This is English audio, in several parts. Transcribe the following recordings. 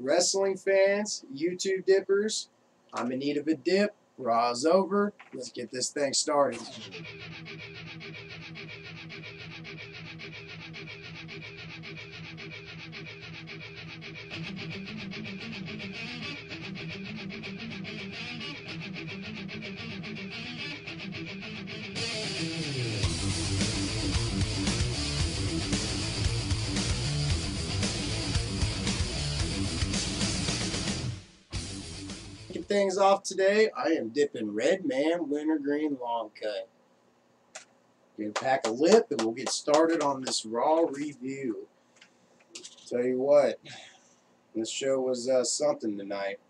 Wrestling fans, YouTube dippers, I'm in need of a dip. Raw's over. Let's get this thing started. Kicking things off today, I am dipping Redman Wintergreen Longcut. Gonna pack a lip and we'll get started on this Raw review. Tell you what, this show was something tonight.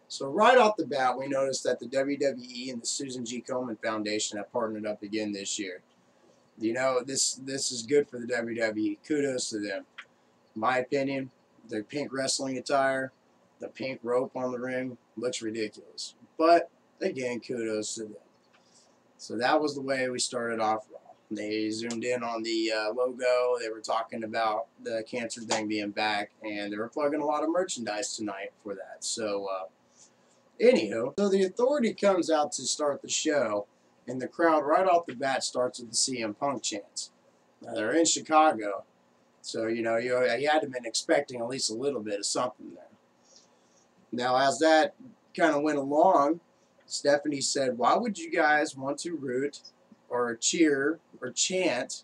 So right off the bat, we noticed that the WWE and the Susan G. Komen Foundation have partnered up again this year. You know, this is good for the WWE. Kudos to them. In my opinion, their pink wrestling attire, the pink rope on the ring, looks ridiculous. But, again, kudos to them. So that was the way we started off Raw. They zoomed in on the logo. They were talking about the cancer thing being back, and they were plugging a lot of merchandise tonight for that. So, anywho, so the Authority comes out to start the show, and the crowd right off the bat starts with the CM Punk chants. Now, they're in Chicago, so, you know, you had to have been expecting at least a little bit of something there. Now, as that kind of went along, Stephanie said, why would you guys want to root or cheer or chant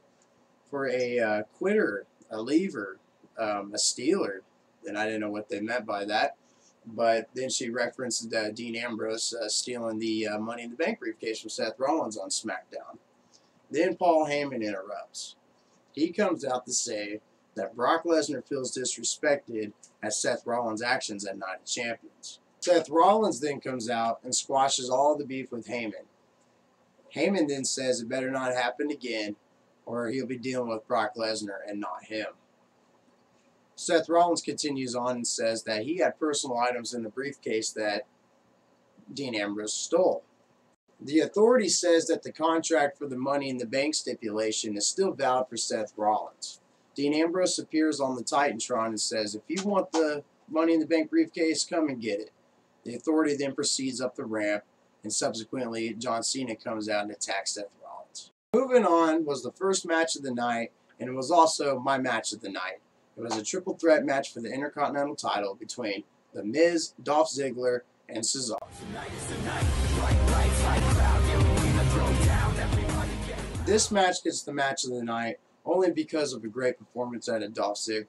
for a quitter, a leaver, a stealer? And I didn't know what they meant by that. But then she referenced Dean Ambrose stealing the Money in the Bank briefcase from Seth Rollins on SmackDown. Then Paul Heyman interrupts. He comes out to say that Brock Lesnar feels disrespected at Seth Rollins' actions at Night of Champions. Seth Rollins then comes out and squashes all the beef with Heyman. Heyman then says it better not happen again or he'll be dealing with Brock Lesnar and not him. Seth Rollins continues on and says that he had personal items in the briefcase that Dean Ambrose stole. The Authority says that the contract for the Money in the Bank stipulation is still valid for Seth Rollins. Dean Ambrose appears on the Titantron and says, if you want the Money in the Bank briefcase, come and get it. The Authority then proceeds up the ramp, and subsequently John Cena comes out and attacks Seth Rollins. Moving on was the first match of the night, and it was also my match of the night. It was a triple threat match for the Intercontinental title between The Miz, Dolph Ziggler, and Cesaro. This match gets the match of the night only because of a great performance out of Dolph Ziggler.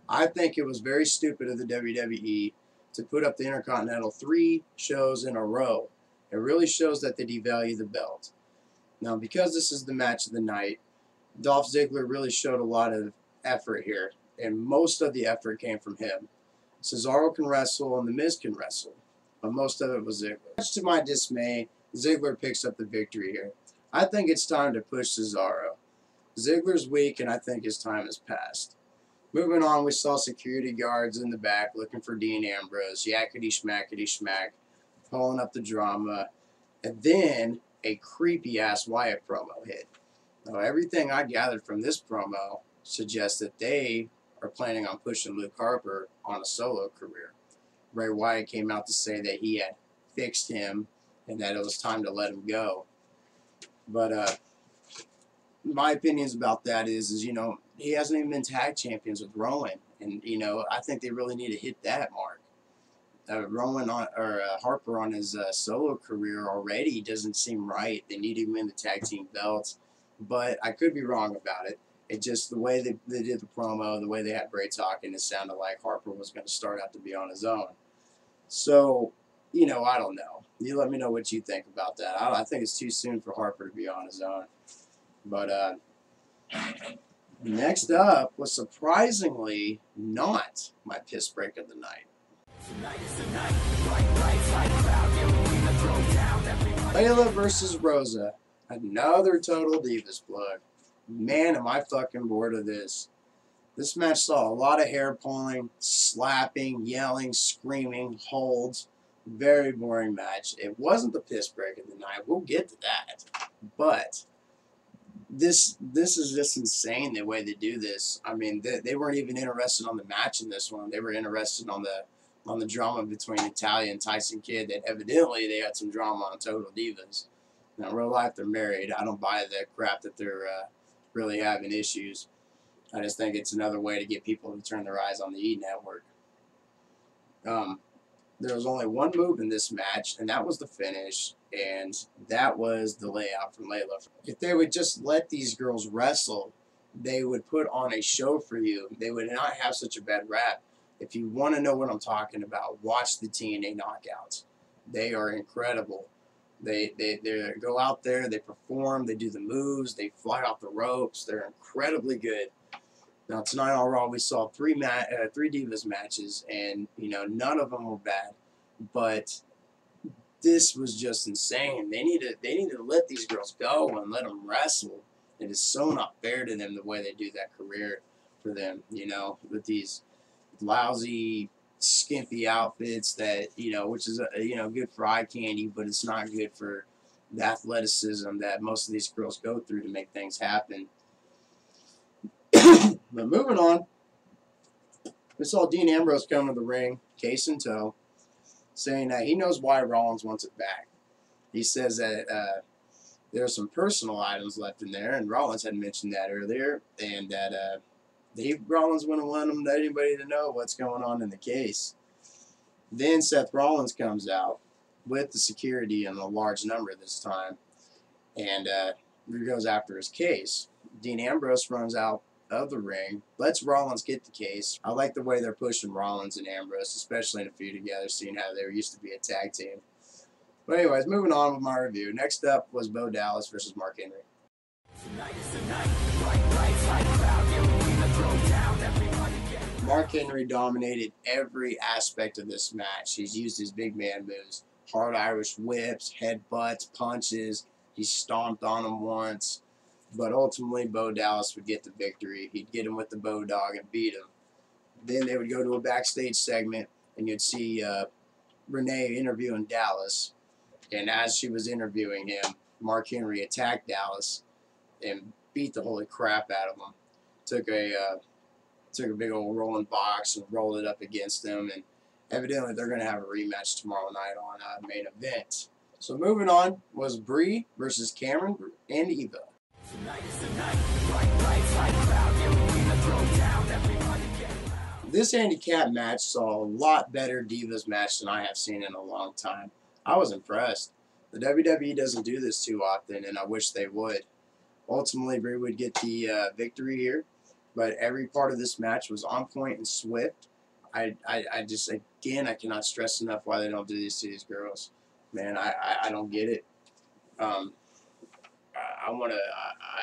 I think it was very stupid of the WWE to put up the Intercontinental 3 shows in a row. It really shows that they devalue the belt. Now, because this is the match of the night, Dolph Ziggler really showed a lot of effort here, and most of the effort came from him. Cesaro can wrestle and The Miz can wrestle, but most of it was Ziggler. Much to my dismay, Ziggler picks up the victory here. I think it's time to push Cesaro. Ziggler's weak, and I think his time has passed. Moving on, we saw security guards in the back looking for Dean Ambrose, yakety schmackety schmack, pulling up the drama, and then a creepy-ass Wyatt promo hit. Now, everything I gathered from this promo suggests that they are planning on pushing Luke Harper on a solo career. Bray Wyatt came out to say that he had fixed him and that it was time to let him go. But my opinions about that is you know, he hasn't even been tag champions with Rowan, and you know, I think they really need to hit that mark. Harper on his solo career already doesn't seem right. They need him in the tag team belts, but I could be wrong about it. It just, the way they did the promo, the way they had Bray talking, it sounded like Harper was going to start out to be on his own. So, you know, I don't know. You let me know what you think about that. I think it's too soon for Harper to be on his own. But next up was surprisingly not my piss break of the night. Layla versus Rosa. Another Total Divas plug. Man, am I fucking bored of this. This match saw a lot of hair pulling, slapping, yelling, screaming, holds, Very boring match. It wasn't the piss break of the night. We'll get to that. But this is just insane the way they do this. I mean, they weren't even interested on the match in this one. They were interested on the drama between Natalia and Tyson Kidd. That evidently they had some drama on Total Divas. Now, in real life, they're married. I don't buy that crap that they're really having issues. I just think it's another way to get people to turn their eyes on the E Network. There was only one move in this match, and that was the finish, and that was the layout from Layla. If they would just let these girls wrestle, they would put on a show for you. They would not have such a bad rap. If you want to know what I'm talking about, watch the TNA knockouts. They are incredible. They go out there, they perform, they do the moves, they fly off the ropes. They're incredibly good. Now tonight on Raw we saw three Divas matches, and none of them were bad, but this was just insane. They need to let these girls go and let them wrestle. It is so not fair to them the way they do that career for them. With these lousy, skimpy outfits that which is good for eye candy, but it's not good for the athleticism that most of these girls go through to make things happen. But moving on, we saw Dean Ambrose come to the ring, case in tow, saying that he knows why Rollins wants it back. He says that there are some personal items left in there, and Rollins had mentioned that earlier, and that Rollins wouldn't want anybody to know what's going on in the case. Then Seth Rollins comes out with the security in a large number this time, and goes after his case. Dean Ambrose runs out of the ring, lets Rollins get the case. I like the way they're pushing Rollins and Ambrose, especially in a feud together, seeing how they used to be a tag team. But anyways, moving on with my review. Next up was Bo Dallas versus Mark Henry. Mark Henry dominated every aspect of this match. He's used his big man moves, hard Irish whips, headbutts, punches. He stomped on him once. But ultimately, Bo Dallas would get the victory. He'd get him with the Bo Dog and beat him. Then they would go to a backstage segment, and you'd see Renee interviewing Dallas. And as she was interviewing him, Mark Henry attacked Dallas and beat the holy crap out of him. Took a big old rolling box and rolled it up against him. And evidently, they're going to have a rematch tomorrow night on Main Event. So moving on was Breez versus Cameron and Eva. This handicap match saw a lot better Divas match than I have seen in a long time. I was impressed. The WWE doesn't do this too often, and I wish they would. Ultimately, Breez would get the victory here, but every part of this match was on point and swift. I just, again, I cannot stress enough why they don't do this to these girls. Man, I don't get it.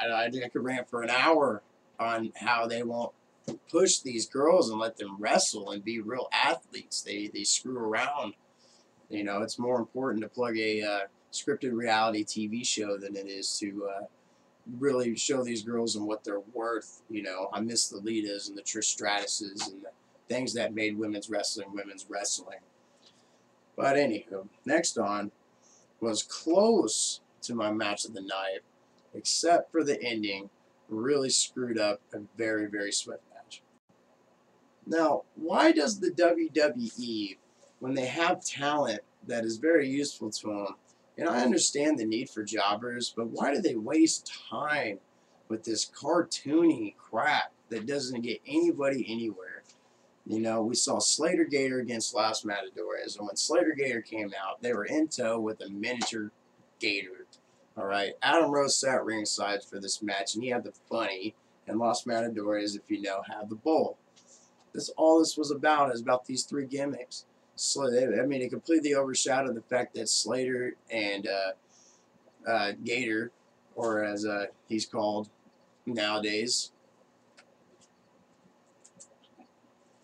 I could rant for an hour on how they won't push these girls and let them wrestle and be real athletes. They screw around. It's more important to plug a scripted reality TV show than it is to really show these girls and what they're worth. I miss the Litas and the Trish Stratuses and the things that made women's wrestling. But anywho, next on was close to my match of the night, except for the ending, really screwed up a very, very swift match. Now, why does the WWE, when they have talent that is very useful to them, and I understand the need for jobbers, but why do they waste time with this cartoony crap that doesn't get anybody anywhere? We saw Slater Gator against Los Matadores, and when Slater Gator came out, they were in tow with a miniature gator. All right, Adam Rose sat ringside for this match, and he had the bunny, and Los Matadores, if you know, had the bull. All this was about is about these three gimmicks. It completely overshadowed the fact that Slater and Gator, or as he's called nowadays,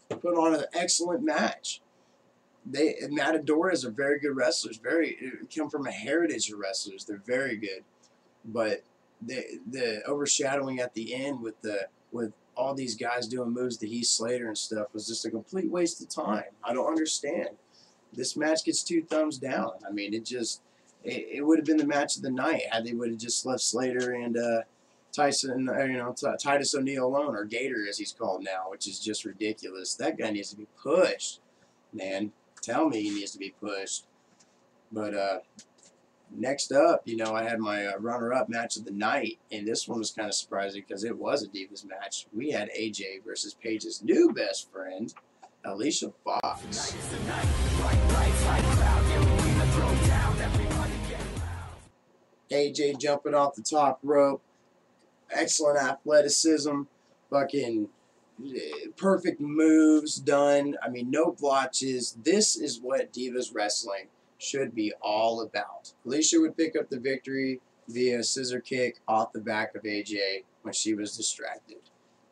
put on an excellent match. Matadores are very good wrestlers. Come from a heritage of wrestlers. They're very good, but the overshadowing at the end with all these guys doing moves to Heath Slater and stuff was just a complete waste of time. I don't understand. this match gets 2 thumbs down. I mean, it would have been the match of the night had they would have just left Slater and Tyson, Titus O'Neil alone, or Gator as he's called now, which is just ridiculous. That guy needs to be pushed, man. Tell me he needs to be pushed. But next up, I had my runner-up match of the night, and this one was kind of surprising because it was a Divas match. We had AJ versus Paige's new best friend, Alicia Fox. AJ jumping off the top rope, excellent athleticism, fucking perfect moves done. I mean, no blotches. This is what Divas Wrestling should be all about. Alicia would pick up the victory via scissor kick off the back of AJ when she was distracted.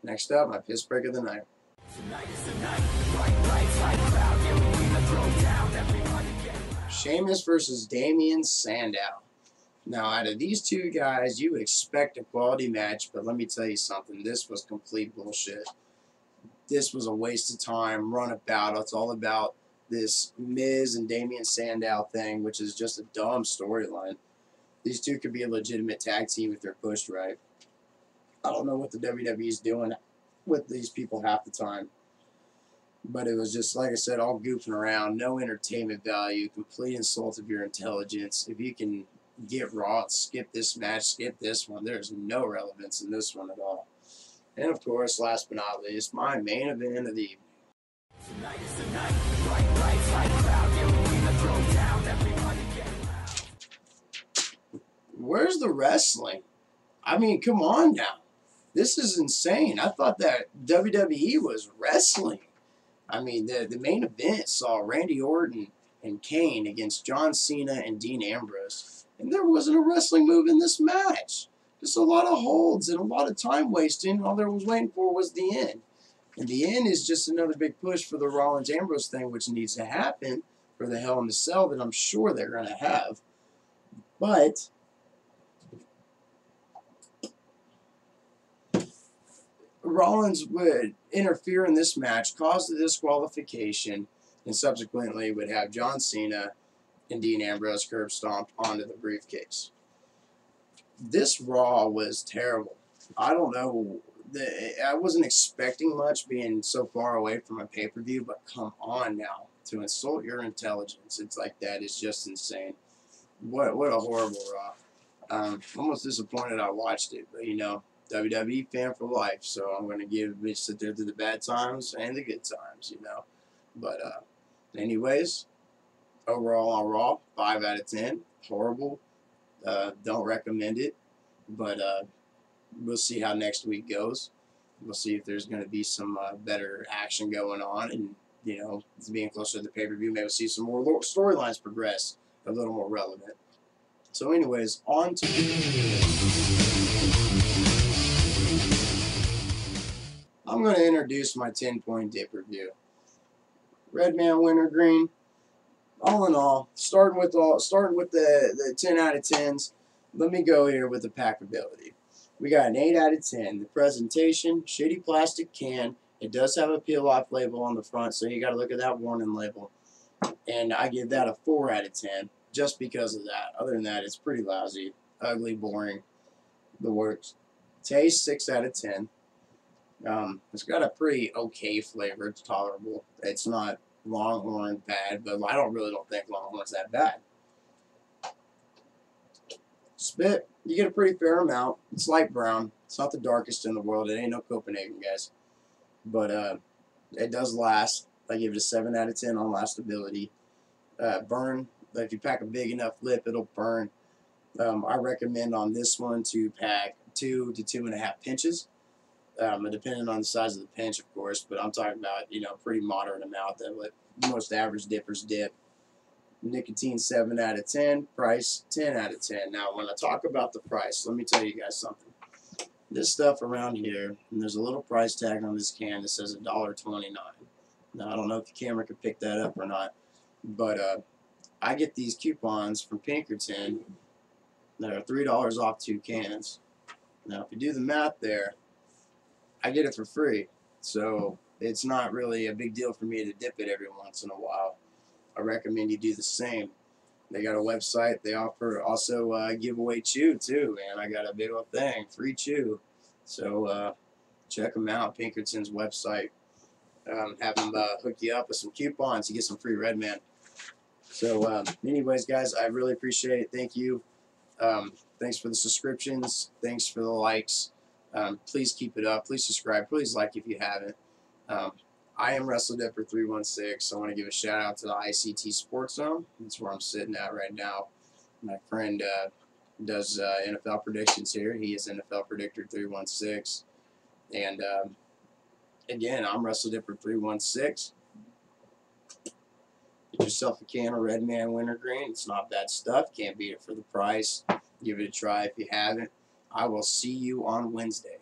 Next up, my piss break of the night. Sheamus versus Damian Sandow. Now, out of these two guys, you would expect a quality match, but let me tell you something. This was complete bullshit. This was a waste of time, runabout. It's all about this Miz and Damian Sandow thing, which is just a dumb storyline. These two could be a legitimate tag team if they're pushed right. I don't know what the WWE is doing with these people half the time. But it was just, like I said, all goofing around. No entertainment value. Complete insult of your intelligence. If you can get Raw, skip this match, skip this one. There's no relevance in this one at all. And, of course, last but not least, my main event of the evening. Where's the wrestling? I mean, come on now. This is insane. I thought that WWE was wrestling. I mean, the main event saw Randy Orton and Kane against John Cena and Dean Ambrose. And there wasn't a wrestling move in this match. Just a lot of holds and a lot of time wasting. All there was waiting for was the end. And the end is just another big push for the Rollins-Ambrose thing, which needs to happen for the Hell in a Cell that I'm sure they're going to have. But Rollins would interfere in this match, cause the disqualification, and subsequently would have John Cena and Dean Ambrose curb stomped onto the briefcase. This Raw was terrible. I don't know. I wasn't expecting much being so far away from a pay-per-view, but come on now. To insult your intelligence, it's like that is just insane. What a horrible Raw. Almost disappointed I watched it, but WWE fan for life, so I'm going to sit there through the bad times and the good times, But anyways, overall on Raw, 5 out of 10. Horrible. Don't recommend it, but we'll see how next week goes. We'll see if there's going to be some better action going on, and it's being closer to the pay-per-view. Maybe we'll see some more storylines progress, a little more relevant. So anyways, on to... I'm going to introduce my 10-point dip review. Redman Wintergreen. All in all, starting with the 10 out of 10s, let me go here with the packability. We got an 8 out of 10. The presentation, shitty plastic can. It does have a peel-off label on the front, so you got to look at that warning label. And I give that a 4 out of 10, just because of that. Other than that, it's pretty lousy, ugly, boring, the works. Taste, 6 out of 10. It's got a pretty okay flavor. It's tolerable. It's not Longhorn bad, but I really don't think Longhorn's that bad. Spit, you get a pretty fair amount. It's light brown. It's not the darkest in the world. It ain't no Copenhagen, guys. But it does last. I give it a 7 out of 10 on lastability. Burn, if you pack a big enough lip, it'll burn. I recommend on this one to pack 2 to 2.5 pinches. Depending on the size of the pinch, of course, but I'm talking about, pretty moderate amount that what most average dippers dip. Nicotine, 7 out of 10. Price, 10 out of 10. Now, when I talk about the price, let me tell you guys something. This stuff around here, and there's a little price tag on this can that says $1.29. Now, I don't know if the camera can pick that up or not, but I get these coupons from Pinkerton that are $3 off 2 cans. Now, if you do the math there, I get it for free, so it's not really a big deal for me to dip it every once in a while. I recommend you do the same. They got a website. They offer also giveaway chew too, man. I got a big old thing, free chew. So check them out. Pinkerton's website. Have them hook you up with some coupons. You get some free Redman. So anyways, guys, I really appreciate it. Thank you. Thanks for the subscriptions. Thanks for the likes. Please keep it up. Please subscribe. Please like if you haven't. I am WrestleDipper316. I want to give a shout out to the ICT Sports Zone. That's where I'm sitting at right now. My friend does NFL predictions here. He is NFL Predictor 316. And again, I'm WrestleDipper316. Get yourself a can of Redman Wintergreen. It's not bad stuff. Can't beat it for the price. Give it a try if you haven't. I will see you on Wednesday.